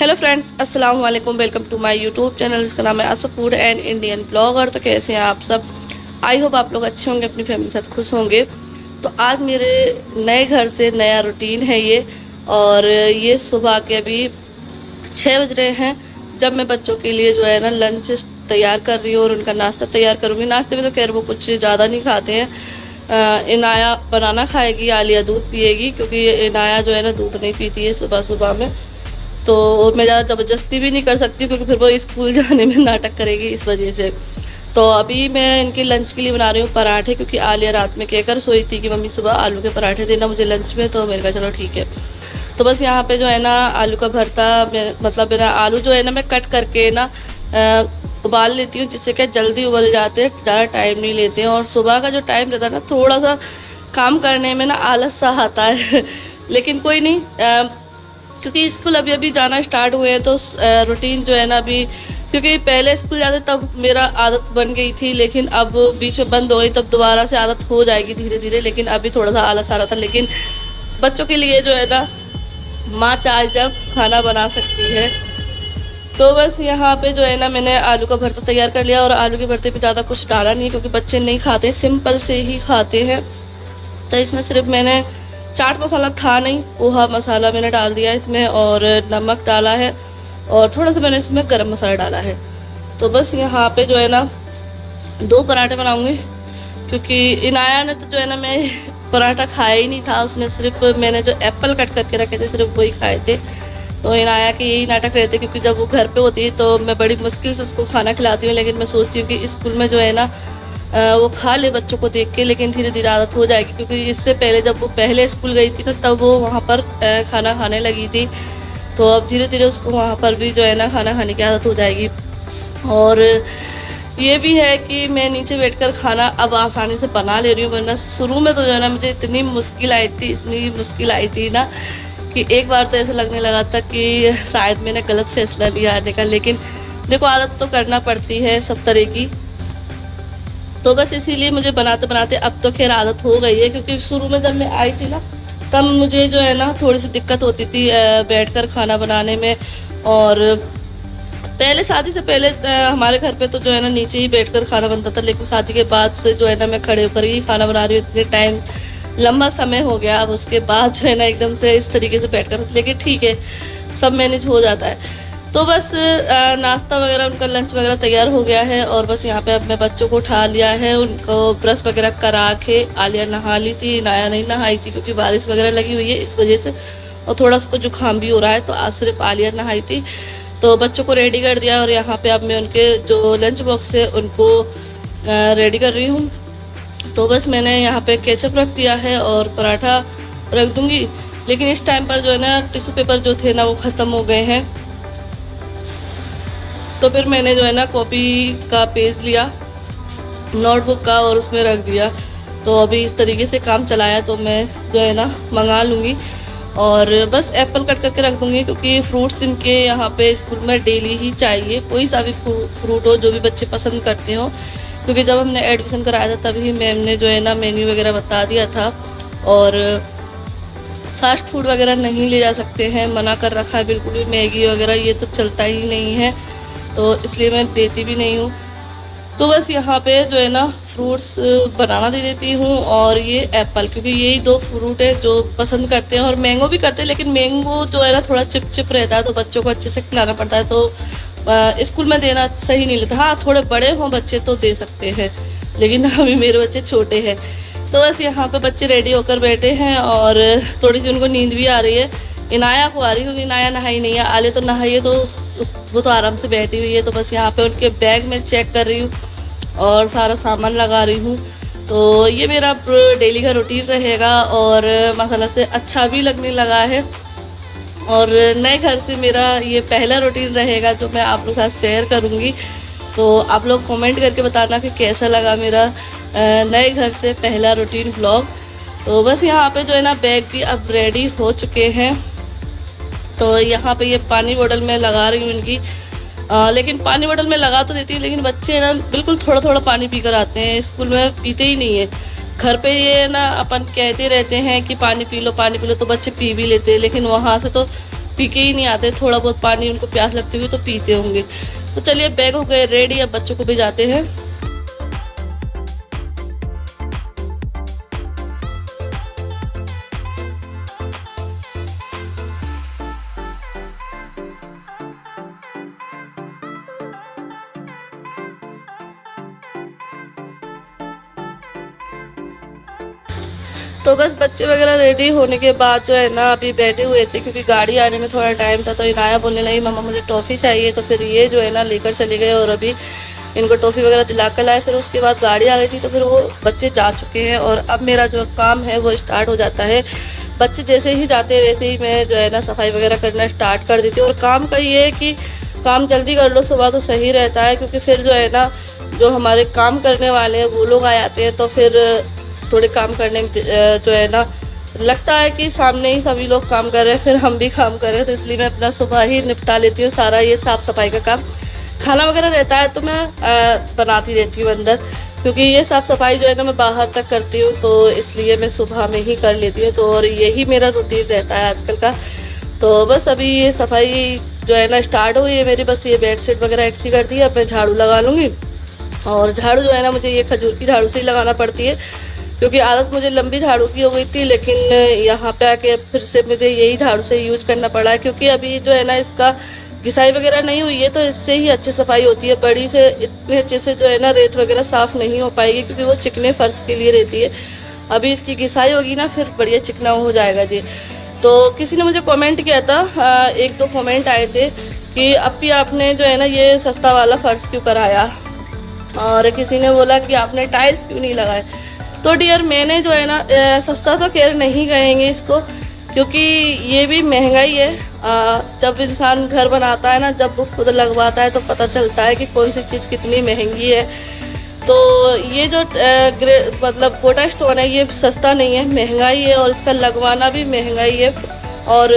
Hello friends, अस्सलाम वालेकुम। Welcome to my YouTube channel जिसका नाम है Asfa food and Indian blogger. तो कैसे हैं आप सब? आई होप आप लोग अच्छे होंगे, अपनी फैमिली के साथ खुश होंगे। तो आज मेरे नए घर से नया रूटीन है ये। और ये सुबह के अभी 6 बज रहे हैं, जब मैं बच्चों के लिए जो है ना लंच तैयार कर रही हूँ और उनका नाश्ता तैयार करूँगी। नाश्ते में तो खैर वो कुछ ज़्यादा नहीं खाते हैं। इनाया बनाना खाएगी, आलिया दूध पिएगी, क्योंकि इनाया जो है ना दूध नहीं पीती है सुबह सुबह में। तो मैं ज़्यादा ज़बरदस्ती भी नहीं कर सकती क्योंकि फिर वो स्कूल जाने में नाटक करेगी, इस वजह से। तो अभी मैं इनके लंच के लिए बना रही हूँ पराठे, क्योंकि आलिया रात में कहकर सोई थी कि मम्मी सुबह आलू के पराठे देना मुझे लंच में। तो मैंने कहा चलो ठीक है। तो बस यहाँ पे जो है ना आलू का भरता, मतलब मेरा आलू जो है ना मैं कट करके ना उबाल लेती हूँ, जिससे क्या जल्दी उबल जाते हैं, ज़्यादा टाइम नहीं लेते हैं। और सुबह का जो टाइम रहता है ना, थोड़ा सा काम करने में ना आलस सा आता है लेकिन कोई नहीं, क्योंकि स्कूल अभी अभी जाना स्टार्ट हुए हैं तो रूटीन जो है ना अभी, क्योंकि पहले स्कूल जाते तब मेरा आदत बन गई थी, लेकिन अब बीच में बंद हो गई, तब दोबारा से आदत हो जाएगी धीरे धीरे। लेकिन अभी थोड़ा सा आलस आ रहा था। लेकिन बच्चों के लिए जो है ना माँ चाहे जब खाना बना सकती है। तो बस यहाँ पे जो है ना मैंने आलू का भरता तैयार कर लिया। और आलू के भरते पे ज़्यादा कुछ डाला नहीं, क्योंकि बच्चे नहीं खाते, सिंपल से ही खाते हैं। तो इसमें सिर्फ मैंने चाट मसाला था नहीं, पोहा मसाला मैंने डाल दिया इसमें, और नमक डाला है, और थोड़ा सा मैंने इसमें गरम मसाला डाला है। तो बस यहाँ पे जो है ना 2 पराठे बनाऊंगी, क्योंकि इनाया ने तो जो है ना मैं पराठा खाया ही नहीं था। उसने सिर्फ मैंने जो एप्पल कट करके रखे थे सिर्फ वही खाए थे। तो इनाया के यही नाटक रहते, क्योंकि जब वो घर पे होती है तो मैं बड़ी मुश्किल से उसको खाना खिलाती हूँ। लेकिन मैं सोचती हूँ कि स्कूल में जो है ना वो खा ले बच्चों को देख के, लेकिन धीरे धीरे आदत हो जाएगी। क्योंकि इससे पहले जब वो पहले स्कूल गई थी तो तब वो वहाँ पर खाना खाने लगी थी। तो अब धीरे धीरे उसको वहाँ पर भी जो है ना खाना खाने की आदत हो जाएगी। और ये भी है कि मैं नीचे बैठकर खाना अब आसानी से बना ले रही हूँ, वरना शुरू में तो जो है ना मुझे इतनी मुश्किल आई थी ना, कि एक बार तो ऐसा लगने लगा था कि शायद मैंने गलत फैसला लिया आने का। लेकिन देखो, आदत तो करना पड़ती है सब तरह की। तो बस इसीलिए मुझे बनाते बनाते अब तो खैर आदत हो गई है, क्योंकि शुरू में जब मैं आई थी ना तब मुझे जो है ना थोड़ी सी दिक्कत होती थी बैठकर खाना बनाने में। और पहले शादी से पहले हमारे घर पे तो जो है ना नीचे ही बैठकर खाना बनता था। लेकिन शादी के बाद से जो है ना मैं खड़े होकर ही खाना बना रही हूँ, इतने टाइम लंबा समय हो गया। अब उसके बाद जो है ना एकदम से इस तरीके से बैठकर, लेकिन ठीक है, सब मैनेज हो जाता है। तो बस नाश्ता वगैरह, उनका लंच वगैरह तैयार हो गया है। और बस यहाँ पे अब मैं बच्चों को उठा लिया है, उनको ब्रश वगैरह करा के। आलिया नहा ली थी, नाया नहीं नहाई थी, क्योंकि बारिश वगैरह लगी हुई है इस वजह से, और थोड़ा उसको जुकाम भी हो रहा है। तो आज सिर्फ आलिया नहाई थी। तो बच्चों को रेडी कर दिया, और यहाँ पे अब मैं उनके जो लंच बॉक्स है उनको रेडी कर रही हूँ। तो बस मैंने यहाँ पे केचप रख दिया है और पराठा रख दूँगी। लेकिन इस टाइम पर जो है ना टिश्यू पेपर जो थे ना वो ख़त्म हो गए हैं। तो फिर मैंने जो है ना कॉपी का पेज लिया, नोटबुक का, और उसमें रख दिया। तो अभी इस तरीके से काम चलाया। तो मैं जो है ना मंगा लूँगी, और बस एप्पल कट करके रख दूँगी, क्योंकि फ्रूट्स इनके यहाँ पे स्कूल में डेली ही चाहिए, कोई सा भी फ्रूट हो जो भी बच्चे पसंद करते हो। क्योंकि जब हमने एडमिशन कराया था तभी मैम ने जो है ना मेन्यू वगैरह बता दिया था। और फास्ट फूड वगैरह नहीं ले जा सकते हैं, मना कर रखा है बिल्कुल भी। मैगी वगैरह ये तो चलता ही नहीं है, तो इसलिए मैं देती भी नहीं हूँ। तो बस यहाँ पे जो है ना फ्रूट्स बनाना दे देती हूँ, और ये एप्पल, क्योंकि यही 2 फ्रूट है जो पसंद करते हैं। और मैंगो भी करते हैं, लेकिन मैंगो जो है ना थोड़ा चिप रहता है, तो बच्चों को अच्छे से खिलाना पड़ता है। तो स्कूल में देना सही नहीं लगता। हाँ, थोड़े बड़े हों बच्चे तो दे सकते हैं, लेकिन अभी मेरे बच्चे छोटे हैं। तो बस यहाँ पे बच्चे रेडी होकर बैठे हैं, और थोड़ी सी उनको नींद भी आ रही है। इनाया को आ रही है, क्योंकि इनाया नहाई नहीं है। आले तो नहाई है, तो वो तो आराम से बैठी हुई है। तो बस यहाँ पे उनके बैग में चेक कर रही हूँ और सारा सामान लगा रही हूँ। तो ये मेरा डेली का रूटीन रहेगा, और मसाला से अच्छा भी लगने लगा है। और नए घर से मेरा ये पहला रूटीन रहेगा जो मैं आप लोग के साथ शेयर करूँगी। तो आप लोग कमेंट करके बताना कि कैसा लगा मेरा नए घर से पहला रूटीन ब्लॉग। तो बस यहाँ पे जो है ना बैग भी अब रेडी हो चुके हैं। तो यहाँ पे ये पानी बोतल में लगा रही हूँ इनकी, लेकिन पानी बोतल में लगा तो देती हूँ, लेकिन बच्चे ना बिल्कुल थोड़ा थोड़ा पानी पीकर आते हैं, स्कूल में पीते ही नहीं है। घर पे ये ना अपन कहते रहते हैं कि पानी पी लो, तो बच्चे पी भी लेते हैं, लेकिन वहाँ से तो पी के ही नहीं आते, थोड़ा बहुत पानी उनको प्यास लगती हुई तो पीते होंगे। तो चलिए बैग हो गए रेडी, अब बच्चों को भी जाते हैं। तो बस बच्चे वगैरह रेडी होने के बाद जो है ना अभी बैठे हुए थे, क्योंकि गाड़ी आने में थोड़ा टाइम था। तो इनाया बोलने लगी मम्मा मुझे टॉफ़ी चाहिए, तो फिर ये जो है ना लेकर चले गए और अभी इनको टॉफ़ी वगैरह दिला कर लाए। फिर उसके बाद गाड़ी आ गई थी, तो फिर वो बच्चे जा चुके हैं और अब मेरा जो काम है वो स्टार्ट हो जाता है। बच्चे जैसे ही जाते हैं वैसे ही मैं जो है ना सफाई वगैरह करना स्टार्ट कर देती हूँ। और काम का ये है कि काम जल्दी कर लो सुबह तो सही रहता है, क्योंकि फिर जो है ना जो हमारे काम करने वाले हैं वो लोग आ जाते हैं, तो फिर थोड़े काम करने में जो है ना लगता है कि सामने ही सभी लोग काम कर रहे हैं, फिर हम भी काम कर रहे हैं। तो इसलिए मैं अपना सुबह ही निपटा लेती हूँ सारा ये साफ़ सफाई का काम। खाना वगैरह रहता है तो मैं बनाती रहती हूँ अंदर, क्योंकि ये साफ़ सफाई जो है ना मैं बाहर तक करती हूँ, तो इसलिए मैं सुबह में ही कर लेती हूँ। तो और यही मेरा रूटीन रहता है आजकल का। तो बस अभी ये सफाई जो है ना स्टार्ट हुई है मेरी, बस ये बेड शीट वगैरह एक्सी कर दी है। अब मैं झाड़ू लगा लूँगी, और झाड़ू जो है ना मुझे ये खजूर की झाड़ू से ही लगाना पड़ती है, क्योंकि आदत मुझे लंबी झाड़ू की हो गई थी। लेकिन यहाँ पे आके फिर से मुझे यही झाड़ू से यूज करना पड़ा है, क्योंकि अभी जो है ना इसका घिसाई वगैरह नहीं हुई है, तो इससे ही अच्छी सफाई होती है। बड़ी से इतने अच्छे से जो है ना रेत वगैरह साफ़ नहीं हो पाएगी, क्योंकि वो चिकने फर्श के लिए रहती है। अभी इसकी घिसाई होगी ना फिर बढ़िया चिकना हो जाएगा जी। तो किसी ने मुझे कमेंट किया था, एक दो कमेंट आए थे कि अभी आपने जो है ना ये सस्ता वाला फ़र्श क्यों कराया, और किसी ने बोला कि आपने टाइल्स क्यों नहीं लगाए। तो डियर मैंने जो है ना सस्ता तो खैर नहीं कहेंगे इसको, क्योंकि ये भी महंगाई है। जब इंसान घर बनाता है ना, जब वो खुद लगवाता है तो पता चलता है कि कौन सी चीज़ कितनी महंगी है। तो ये जो मतलब कोटा स्टोन है ये सस्ता नहीं है, महंगाई है, और इसका लगवाना भी महंगाई है। और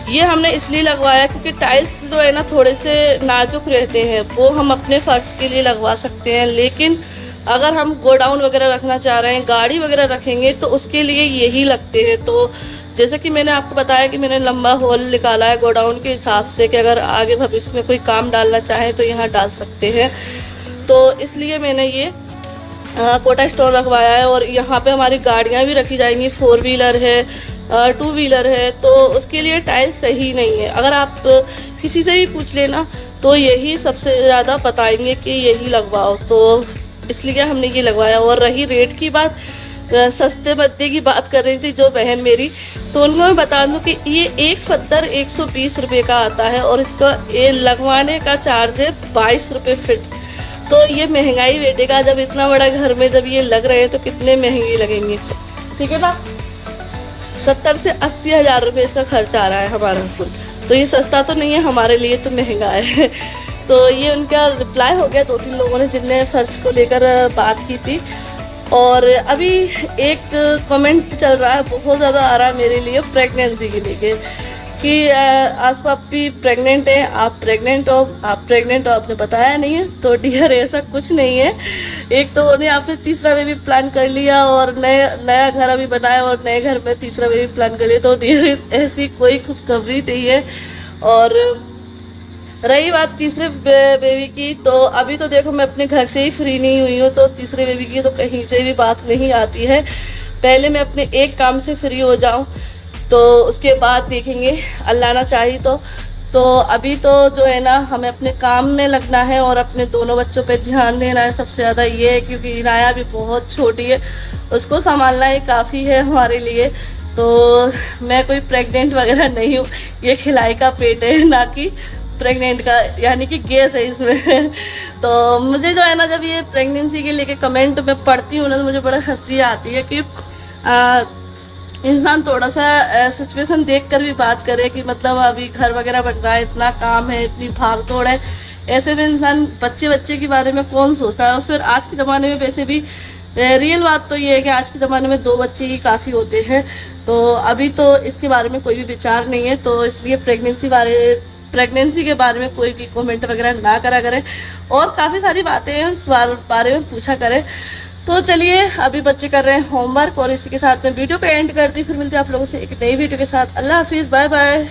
ये हमने इसलिए लगवाया क्योंकि टाइल्स जो है ना थोड़े से नाजुक रहते हैं, वो हम अपने फर्श के लिए लगवा सकते हैं। लेकिन अगर हम गोडाउन वगैरह रखना चाह रहे हैं, गाड़ी वगैरह रखेंगे, तो उसके लिए यही लगते हैं। तो जैसे कि मैंने आपको बताया कि मैंने लंबा हॉल निकाला है गोडाउन के हिसाब से, कि अगर आगे भविष्य में कोई काम डालना चाहे तो यहाँ डाल सकते हैं। तो इसलिए मैंने ये कोटा स्टोन रखवाया है। और यहाँ पे हमारी गाड़ियाँ भी रखी जाएंगी, 4 व्हीलर है, 2 व्हीलर है, तो उसके लिए टाइल्स सही नहीं है। अगर आप किसी से भी पूछ लेना तो यही सबसे ज़्यादा बताएंगे कि यही लगवाओ, तो इसलिए हमने ये लगवाया। और रही रेट की बात, सस्ते मद्दे की बात कर रही थी जो बहन मेरी, तो उनको मैं बता दूं कि ये एक पत्थर 120 रुपये का आता है, और इसका ये लगवाने का चार्ज है 22 रुपये फिट। तो ये महंगाई बेटेगा, जब इतना बड़ा घर में जब ये लग रहे हैं तो कितने महंगे लगेंगे, ठीक है ना। 70 से 80 हज़ार रुपये इसका खर्च आ रहा है हमारा कुल, तो ये सस्ता तो नहीं है, हमारे लिए तो महंगा है। तो ये उनका रिप्लाई हो गया 2-3 लोगों ने जिनने फर्श को लेकर बात की थी। और अभी एक कमेंट चल रहा है, बहुत ज़्यादा आ रहा है मेरे लिए प्रेगनेंसी के लेके, कि आसपा भी प्रेग्नेंट है, आप प्रेग्नेंट हो, आपने बताया नहीं है। तो डियर ऐसा कुछ नहीं है। एक तो उन्हें आपने तीसरा बेबी प्लान कर लिया, और नया घर अभी बनाया, और नए घर में तीसरा बेबी प्लान कर लिया, तो डियर ऐसी कोई खुशखबरी नहीं है। और रही बात तीसरे बेबी की, तो अभी तो देखो मैं अपने घर से ही फ्री नहीं हुई हूँ, तो तीसरे बेबी की तो कहीं से भी बात नहीं आती है। पहले मैं अपने एक काम से फ्री हो जाऊँ, तो उसके बाद देखेंगे, अल्लाह ना चाहे तो अभी तो जो है ना हमें अपने काम में लगना है और अपने दोनों बच्चों पे ध्यान देना है। सबसे ज़्यादा ये है क्योंकि इनाया भी बहुत छोटी है, उसको संभालना ही काफ़ी है हमारे लिए। तो मैं कोई प्रेग्नेंट वगैरह नहीं हूँ, ये खिलाई का पेट है, ना कि प्रेग्नेंट का, यानी कि गैस है इसमें। तो मुझे जो है ना जब ये प्रेगनेंसी के लेके कमेंट मैं पढ़ती हूँ ना, तो मुझे बड़ा हंसी आती है कि इंसान थोड़ा सा सिचुएशन देखकर भी बात करे, कि मतलब अभी घर वगैरह बन रहा है, इतना काम है, इतनी भाग दौड़ है, ऐसे में इंसान बच्चे के बारे में कौन सोचता है। और फिर आज के ज़माने में वैसे भी रियल बात तो ये है कि आज के ज़माने में 2 बच्चे ही काफ़ी होते हैं। तो अभी तो इसके बारे में कोई भी विचार नहीं है, तो इसलिए प्रेगनेंसी के बारे में कोई भी कमेंट वगैरह ना करा करें, और काफ़ी सारी बातें हैं उस बारे में पूछा करें। तो चलिए अभी बच्चे कर रहे हैं होमवर्क और इसी के साथ मैं वीडियो को एंड करती हूँ। फिर मिलती हूँ आप लोगों से एक नई वीडियो के साथ। अल्लाह हाफिज़, बाय बाय।